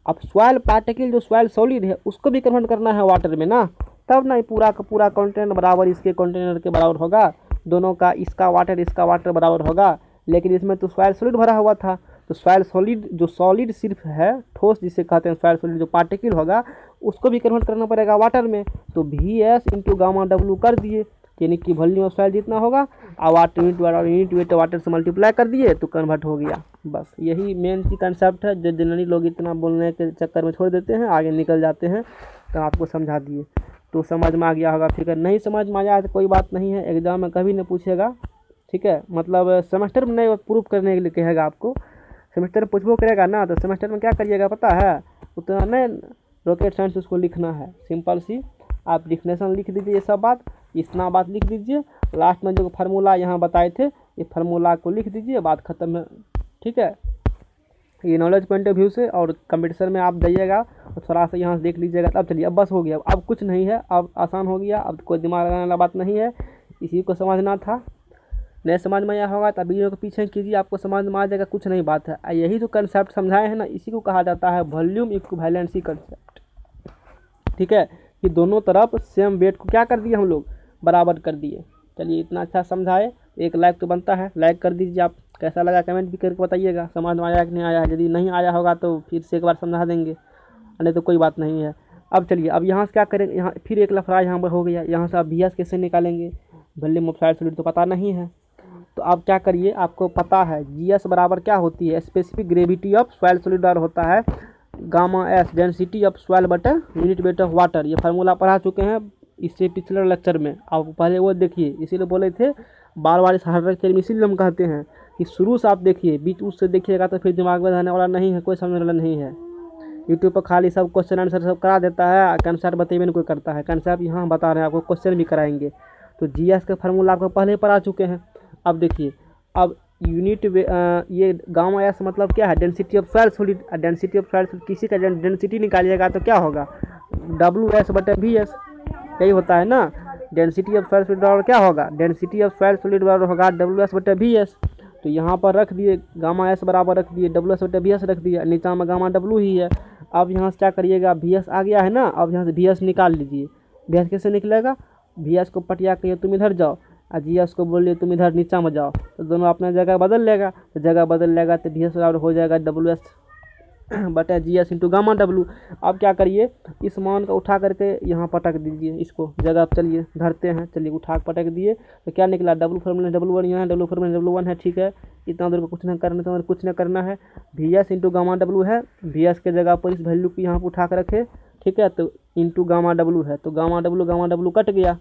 अब सॉइल पार्टिकल जो सॉइल सॉलिड है उसको भी कन्वर्ट करना है वाटर में ना, तब ना पूरा का पूरा कंटेनर बराबर इसके कंटेनर के बराबर होगा, दोनों का इसका वाटर बराबर होगा। लेकिन इसमें तो सॉइल सॉलिड भरा हुआ था, तो सॉइल सॉलिड जो सॉलिड सिर्फ है, ठोस जिसे कहते हैं, सॉइल सॉलिड जो पार्टिकल होगा उसको भी कन्वर्ट करना पड़ेगा वाटर में। तो VS इंटू गामा W कर दिए, यानी कि वॉल्यूम ऑफ सॉइल जितना होगा और वाटर यूनिट वेट वाटर से मल्टीप्लाई कर दिए तो कन्वर्ट हो गया। बस यही मेन की कंसेप्ट है, जो जनरली लोग इतना बोलने के चक्कर में छोड़ देते हैं, आगे निकल जाते हैं। तो आपको समझा दिए तो समझ में आ गया होगा। फिर नहीं समझ में आया तो कोई बात नहीं है, एग्जाम में कभी नहीं पूछेगा, ठीक है। मतलब सेमेस्टर में नहीं, प्रूफ करने के लिए कहेगा आपको, सेमेस्टर में पूछबो करेगा ना, तो सेमेस्टर में क्या करिएगा पता है, उतना नहीं रॉकेट साइंस उसको लिखना है, सिंपल सी आप डिफिनेशन लिख दीजिए, ये सब बात, इतना बात लिख दीजिए, लास्ट में जो फार्मूला यहाँ बताए थे इस फार्मूला को लिख दीजिए, बात खत्म है, ठीक है। ये नॉलेज पॉइंट ऑफ व्यू से और कंपटीशन में आप जाइएगा और थोड़ा सा यहाँ से देख लीजिएगा। अब चलिए, अब बस हो गया, अब कुछ नहीं है, अब आसान हो गया, अब कोई दिमाग लगाने वाला बात नहीं है, इसी को समझना था। नहीं समझ में आया होगा तो वीडियो को पीछे कीजिए, आपको समझ में आ जाएगा, कुछ नहीं बात है। यही जो कंसेप्ट समझाए हैं ना, इसी को कहा जाता है वॉल्यूम इक्विवेलेंसी कंसेप्ट, ठीक है। कि दोनों तरफ सेम वेट को क्या कर दिए, हम लोग बराबर कर दिए। चलिए, इतना अच्छा समझाए, एक लाइक तो बनता है, लाइक कर दीजिए। आप कैसा लगा कमेंट भी करके बताइएगा, समझ में आया कि नहीं आया। यदि नहीं आया होगा तो फिर से एक बार समझा देंगे, नहीं तो कोई बात नहीं है। अब चलिए, अब यहाँ से क्या करेंगे, यहाँ फिर एक लफड़ा यहाँ पर हो गया, यहाँ से आप VS कैसे निकालेंगे, वॉल्यूम ऑफ सॉइल तो पता नहीं है। तो आप क्या करिए, आपको पता है GS बराबर क्या होती है, specific gravity of soil solid होता है gamma S density of soil बटे यूनिट वेट ऑफ वाटर। ये फार्मूला पढ़ा चुके हैं इससे पिछले लेक्चर में, आप पहले वो देखिए, इसीलिए बोले थे बार बार इस हार्ड लेक्चर में, इसीलिए हम कहते हैं कि शुरू से आप देखिए, बीच उससे देखिएगा तो फिर दिमाग में रहने वाला नहीं है, कोई समझने वाला नहीं है। यूट्यूब पर खाली सब क्वेश्चन आंसर सब करा देता है, कंसेप्ट बतेबे नहीं कोई करता है। कंसेप्ट यहाँ बता रहे हैं, आपको क्वेश्चन भी कराएंगे, तो जीएस का फार्मूला आपको पहले पढ़ा चुके हैं। अब देखिए, अब यूनिट ये गामा एस मतलब क्या है, density of soil solid. Density of soil किसी का डेंसिटी निकालिएगा तो क्या होगा, डब्ल्यू एस बटे वी एस, यही होता है ना। डेंसिटी ऑफ सॉइल सॉलिड बराबर क्या होगा, डेंसिटी ऑफ सॉइल सॉलिड बराबर होगा डब्ल्यू एस बटे वी एस। तो यहाँ पर रख दिए गामा एस बराबर रख दिए डब्ल्यू एस बटे वी एस रख दिया, नीचा में गामा डब्ल्यू ही है। अब यहाँ से क्या करिएगा, वी एस आ गया है ना, अब यहाँ से वी एस निकाल लीजिए। वी एस कैसे निकलेगा, वी एस को पटिया कहिए तुम इधर जाओ, और जी एस को बोलिए तुम इधर नीचा में जाओ, तो दोनों अपना जगह बदल लेगा। तो जगह बदल लेगा तो वी एस बराबर हो जाएगा डब्ल्यू एस बटा G S into gamma W. अब क्या करिए, इस मान को उठा करके यहाँ पटक दीजिए, इसको जगह चलिए धरते हैं, चलिए उठा के पटक दिए तो क्या निकला, डब्ल्यू फॉर्मूला डब्ल्यू वन यहाँ, डब्ल्यू फॉर्मूला डब्ल्यू वन है, ठीक है। इतना दूर को कुछ नहीं करना, तो कुछ नहीं करना है, V S into gamma W है, वी एस के जगह पर इस वैल्यू को यहाँ पर उठा कर रखे, ठीक है। तो इंटू गामा डब्ल्यू है, तो गामा डब्ल्यू कट गया,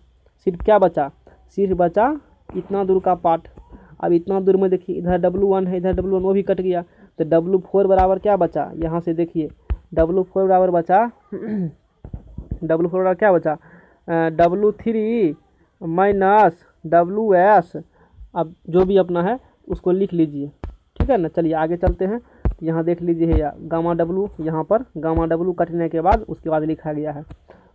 सिर्फ क्या बचा, सिर्फ बचा इतना दूर का पार्ट। अब इतना दूर में देखिए इधर W1 है, इधर W1 वो भी कट गया, तो W4 बराबर क्या बचा, यहाँ से देखिए W4 बराबर बचा W4 बराबर क्या बचा, W3 माइनस WS। अब जो भी अपना है उसको लिख लीजिए, ठीक है ना। चलिए आगे चलते हैं, यहाँ देख लीजिए या गामा डब्लू, यहाँ पर गामा डब्लू कटने के बाद उसके बाद लिखा गया है,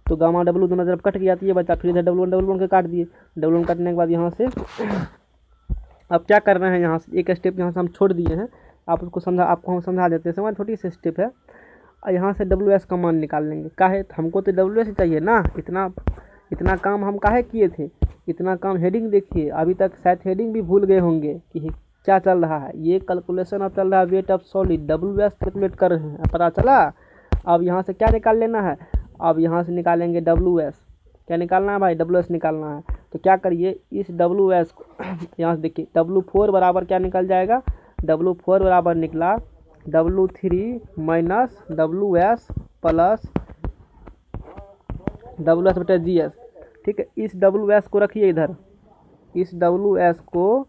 तो गामा डब्लू दोनों तरफ कट गया, तो ये बचा, फिर इधर डब्लू वन के काट दिए, डब्लू वन काटने के बाद यहाँ से अब क्या करना है, यहाँ से एक स्टेप यहाँ से हम छोड़ दिए हैं, आप उसको आपको हम समझा देते हैं, समझ, छोटी सी स्टेप है। यहाँ से डब्ल्यू एस का मान निकाल लेंगे, काहे, हमको तो डब्ल्यू एस चाहिए ना, इतना काम हम काहे किए थे, इतना काम। हेडिंग देखिए, अभी तक शायद हेडिंग भी भूल गए होंगे कि क्या चल रहा है, ये कैलकुलेशन अब चल रहा है wait of solid, W S calculate कर रहे हैं, पता चला। अब यहाँ से क्या निकाल लेना है, अब यहाँ से निकालेंगे डब्ल्यू एस, क्या निकालना है भाई, डब्ल्यू एस निकालना है। तो क्या करिए, इस डब्ल्यू एस को यहाँ से देखिए, W4 बराबर क्या निकल जाएगा, W4 बराबर निकला W3 minus WS plus WS बटे GS, ठीक है। इस WS को रखिए इधर, इस WS को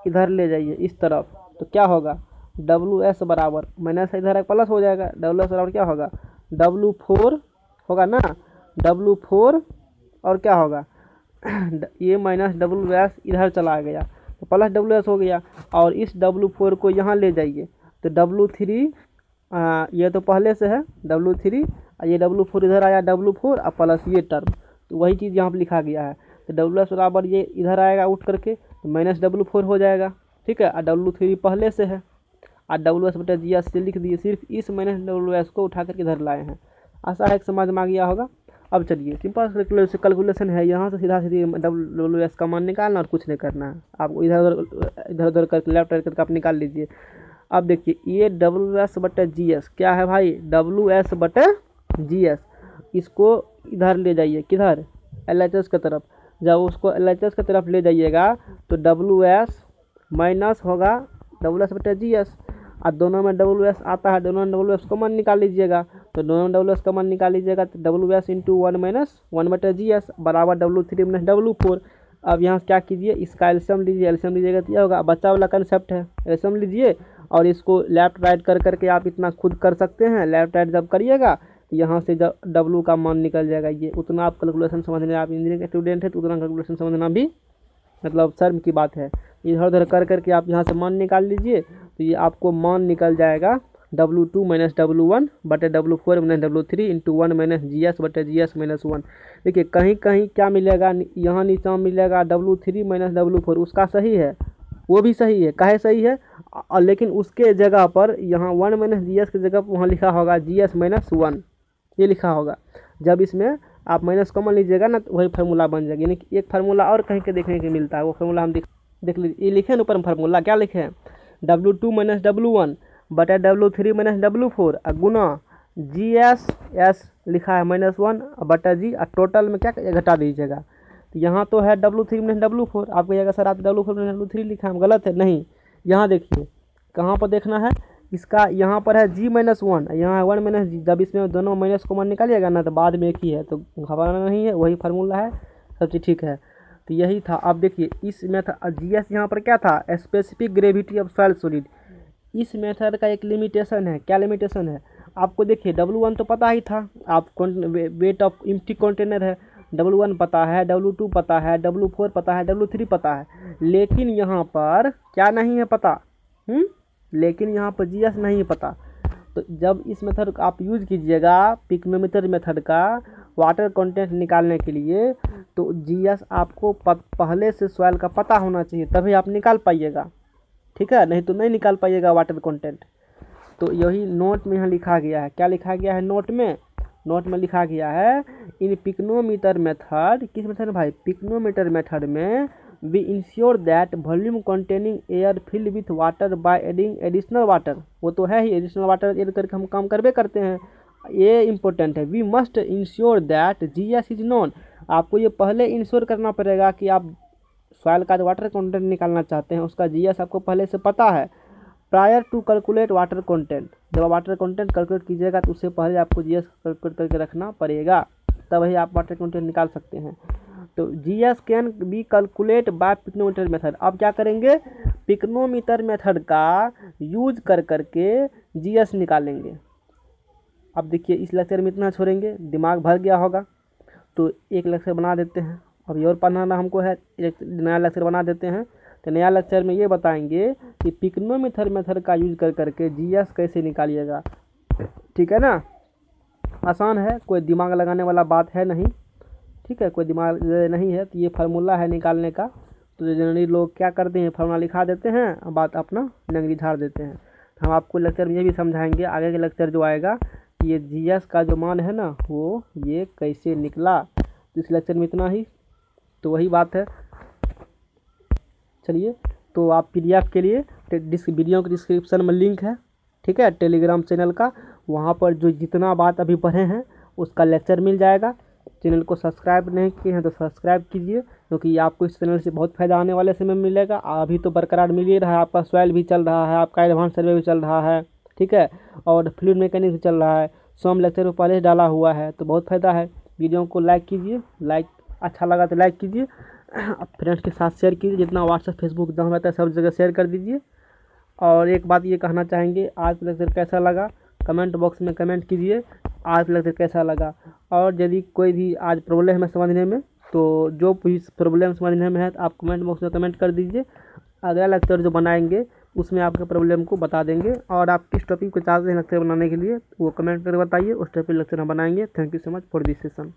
इधर ले जाइए इस तरफ, तो क्या होगा, WS बराबर माइनस इधर एक प्लस हो जाएगा, WS बराबर क्या होगा, W4 होगा ना, W4 और क्या होगा ये माइनस WS इधर चला गया तो प्लस WS हो गया, और इस W4 को यहाँ ले जाइए तो W3 ये तो पहले से है W3, ये W4 इधर आया W4 और प्लस ये टर्म, तो वही चीज़ यहाँ पर लिखा गया है। तो WS बराबर ये इधर आएगा उठ करके तो माइनस W4 हो जाएगा, ठीक है। और W3 पहले से है, और WS बटे GS से लिख दिए, सिर्फ इस माइनस WS को उठा करके इधर लाए हैं। आशा है कि समझ में आ गया होगा। अब चलिए सिंपल कैलकुलेशन है, यहाँ से सीधा सीधी WS का मान निकालना और कुछ नहीं करना है आपको, इधर उधर करके लेफ्ट राइट करके आप निकाल लीजिए। अब देखिए ये WS बटे GS क्या है भाई, WS बटे GS, इसको इधर ले जाइए, किधर, LHS की तरफ। जब उसको LHS की तरफ ले जाइएगा तो WS माइनस होगा WS बटे GS, और दोनों में WS आता है, दोनों में WS कॉमन निकाल लीजिएगा, तो दोनों में WS कॉमन निकाल लीजिएगा तो WS इंटू 1 माइनस 1 बटे GS बराबर W3 माइनस W4। अब यहाँ से क्या कीजिए, इसका एलसीएम लीजिए, एलसीएम लीजिएगा तो यह होगा, बच्चा वाला कंसेप्ट है, एलसीएम लीजिए और इसको लेफ्ट राइट कर करके आप इतना खुद कर सकते हैं। लेफ्ट राइट जब करिएगा तो यहाँ से जब W का मान निकल जाएगा, ये उतना आप कैलकुलेशन समझने, आप इंजीनियरिंग के स्टूडेंट है तो उतना कैलकुलेशन समझना भी मतलब शर्म की बात है। इधर उधर कर करके आप यहाँ से मान निकाल लीजिए, तो ये आपको मान निकल जाएगा W2 माइनस W1 बटे W4 minus W3 into 1 minus GS बटे GS माइनस 1। देखिए कहीं कहीं क्या मिलेगा, यहाँ नीचा मिलेगा W3 माइनस W4, उसका सही है, वो भी सही है, काहे सही है, लेकिन उसके जगह पर यहाँ 1 माइनस GS की जगह पर वहाँ लिखा होगा GS माइनस 1, ये लिखा होगा। जब इसमें आप माइनस कॉमन लीजिएगा ना तो वही फार्मूला बन जाएगी, यानी कि एक फार्मूला और कहीं के देखने को मिलता है, वो फार्मूला हम देख लीजिए। ये लिखे ना ऊपर फार्मूला, क्या लिखे हैं, W2 माइनस W1 बटा W3 माइनस W4 गुना GS लिखा है -1 बटा G, और टोटल में क्या घटा दीजिएगा। तो यहाँ तो है W3 माइनस W4, आप कहिएगा सर आप W4 माइनस W3 लिखा है, गलत है, नहीं, यहाँ देखिए कहाँ पर देखना है, इसका यहाँ पर है G-1, यहाँ है 1 माइनस G। जब इसमें दोनों माइनस कॉमन निकालिएगा ना तो बाद में एक ही है, तो घबराना नहीं है, वही फार्मूला है, सब चीज़ ठीक है। तो यही था। अब देखिए इस मेथड GS यहाँ पर क्या था, specific gravity of soil solid. इस मेथड का एक लिमिटेशन है, क्या लिमिटेशन है आपको, देखिए W1 तो पता ही था, आप वेट ऑफ एम्प्टी कंटेनर है, W1 पता है, W2 पता है, W4 पता है, W3 पता है, लेकिन यहाँ पर क्या नहीं है पता, लेकिन यहाँ पर GS नहीं है पता। तो जब इस मेथड को आप यूज़ कीजिएगा पिक्नोमीटर मेथड का वाटर कंटेंट निकालने के लिए, तो GS आपको पहले से सॉइल का पता होना चाहिए, तभी आप निकाल पाइएगा, ठीक है, नहीं तो नहीं निकाल पाइएगा वाटर कंटेंट। तो यही नोट में यहाँ लिखा गया है। क्या लिखा गया है नोट में? नोट में लिखा गया है इन पिक्नोमीटर मेथड, किस मेथड में भाई? पिक्नोमीटर मेथड में we ensure that volume containing air filled with water by adding additional water. वो तो है ही, एडिशनल वाटर ऐड करके हम काम करबे करते हैं, ये इंपॉर्टेंट है। We must ensure that GS is known. आपको ये पहले इंश्योर करना पड़ेगा कि आप सॉइल का जो वाटर कंटेंट निकालना चाहते हैं उसका GS आपको पहले से पता है। Prior to calculate water content, जब आप वाटर कंटेंट कैलकुलेट कीजिएगा तो उससे पहले आपको GS कैलकुलेट करके रखना पड़ेगा, तभी आप वाटर कंटेंट निकाल सकते हैं। तो GS can be calculate bye pycnometer method. अब क्या करेंगे? पिक्नोमीटर मेथड का यूज कर करके GS निकालेंगे। अब देखिए इस लेक्चर में इतना छोड़ेंगे, दिमाग भर गया होगा, तो एक लेक्चर बना देते हैं। अब ये और पढ़ना हमको है, एक नया लेक्चर बना देते हैं। तो नया लेक्चर में ये बताएंगे कि पिक्नोमीटर मेथड का यूज कर करके GS कैसे निकालिएगा, ठीक है ना। आसान है, कोई दिमाग लगाने वाला बात है नहीं, ठीक है, कोई दिमाग नहीं है। तो ये फार्मूला है निकालने का। तो जनरली लोग क्या करते हैं, फार्मूला लिखा देते हैं, बात अपना नंगली झाड़ देते हैं। हम आपको लेक्चर में ये भी समझाएंगे, आगे के लेक्चर जो आएगा, कि ये GS का जो मान है ना वो ये कैसे निकला। तो इस लेक्चर में इतना ही, तो वही बात है। चलिए, तो आप PDF के लिए वीडियो के डिस्क्रिप्शन में लिंक है, ठीक है, टेलीग्राम चैनल का, वहाँ पर जो जितना बात अभी पढ़े हैं उसका लेक्चर मिल जाएगा। चैनल को सब्सक्राइब नहीं किए हैं तो सब्सक्राइब कीजिए, क्योंकि आपको इस चैनल से बहुत फ़ायदा आने वाले समय मिलेगा। अभी तो बरकरार मिल ही रहा है, आपका सॉइल भी चल रहा है, आपका एडवांस सर्वे भी चल रहा है, ठीक है, और फ्लूइड मैकेनिक्स भी चल रहा है। सोम लेक्चर में पहले डाला हुआ है, तो बहुत फ़ायदा है। वीडियो को लाइक कीजिए, लाइक अच्छा लगा तो लाइक कीजिए, फ्रेंड्स के साथ शेयर कीजिए, जितना व्हाट्सएप फेसबुक जहाँ रहता है सब जगह शेयर कर दीजिए। और एक बात ये कहना चाहेंगे, आज लेक्चर कैसा लगा कमेंट बॉक्स में कमेंट कीजिए, आज लेक्चर कैसा लगा। और यदि कोई भी आज प्रॉब्लम है समझने में, तो जो भी प्रॉब्लम समझने में है तो आप कमेंट बॉक्स में कमेंट कर दीजिए। अगला लेक्चर जो बनाएंगे उसमें आपके प्रॉब्लम को बता देंगे, और आप किस टॉपिक को चाहते हैं लेक्चर बनाने के लिए वो कमेंट करके बताइए, उस टॉपिक लेक्चर हम बनाएंगे। Thank you so much for this session.